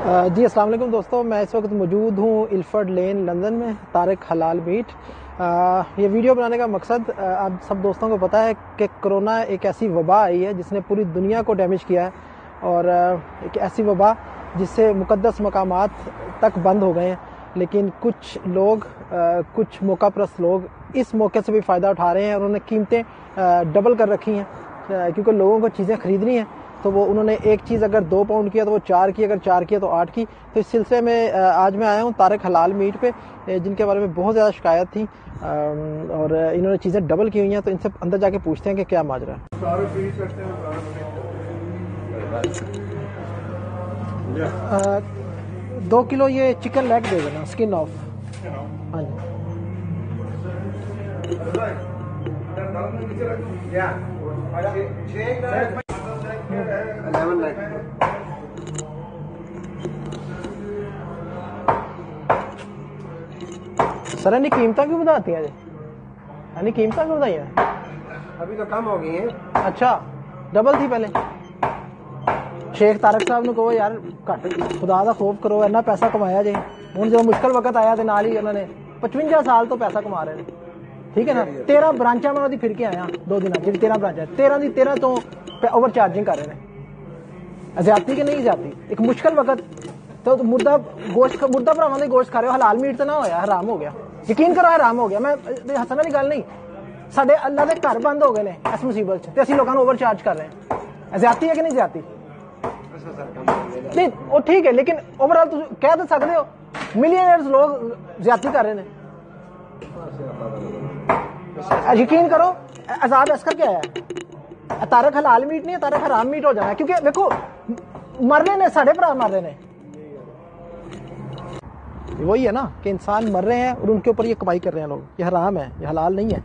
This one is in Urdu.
جی السلام علیکم دوستوں، میں اس وقت موجود ہوں الفرڈ لین لندن میں، طارق حلال میٹ۔ یہ ویڈیو بنانے کا مقصد آپ سب دوستوں کو پتہ ہے کہ کرونا ایک ایسی وبا آئی ہے جس نے پوری دنیا کو ڈیمیج کیا ہے، اور ایک ایسی وبا جس سے مقدس مقامات تک بند ہو گئے ہیں، لیکن کچھ لوگ، کچھ موقع پرست لوگ اس موقع سے بھی فائدہ اٹھا رہے ہیں، اور انہوں نے قیمتیں ڈبل کر رکھی ہیں کیونکہ لوگوں کو چیزیں خریدنی ہیں، تو وہ انہوں نے ایک چیز اگر 2 پاؤنڈ کیا تو وہ 4 کی، اگر 4 کیا تو 8 کی۔ تو اس سلسلے میں آج میں آیا ہوں طارق حلال میٹ پہ، جن کے بارے میں بہت زیادہ شکایت تھی اور انہوں نے چیزیں ڈبل کی ہوئی ہیں، تو ان سے اندر جا کے پوچھتے ہیں کہ کیا ماجرا ہے۔ 2 کلو یہ چکن لیگ دے دینا، اسکن آف۔ ہاں جی سر، انہیں قیمتیں کیوں بتاتی ہیں؟ انہیں قیمتیں کیوں بتائی ہیں؟ ابھی تو کم ہو گئی ہیں۔ اچھا، ڈبل تھی پہلے۔ شیخ طارق صاحب نے کہو یار گھٹ خدا دا خوف کرو، اینا پیسہ کمایا جی، ہوں جو مشکل وقت آیا تو نال ہی انہوں نے 55 سال تو پیسہ کما رہے ہیں، ٹھیک ہے نا۔ 13 برانچاں میں پھر کے آیا 2 دن، جی 13 برانچ 13 تو اوور چارجنگ کر رہے ہیں، زیادتی کہ نہیں زیادتی۔ ایک مشکل وقت تو مردہ بھراواں دے گوشت کھا رہے ہو، حلال میٹ تو نہ ہویا، حرام ہو گیا، یقین کرو حرام ہو گیا۔ میں ہسن والی گل نہیں، ساڈے اللہ دے گھر بند ہو گئے نے اس مصیبت تے اسی لوگوں اوور چارج کر رہے ہیں، زیادتی ہے کہ نہیں زیادتی؟ نہیں وہ ٹھیک ہے، لیکن اوور آل کہہ تو سکتے ہو ملینئرز لوگ زیادتی کر رہے ہیں۔ یقین کرو عذاب اس کر کے آیا ہے، طارق حلال میٹ نہیں ہے، طارق حرام میٹ ہو جانا ہے، کیونکہ دیکھو مر رہے نے، ساڈے بھرا مر رہے نے، وہی ہے نا کہ انسان مر رہے ہیں اور ان کے اوپر یہ کمائی کر رہے ہیں لوگ، یہ حرام ہے، یہ حلال نہیں ہے۔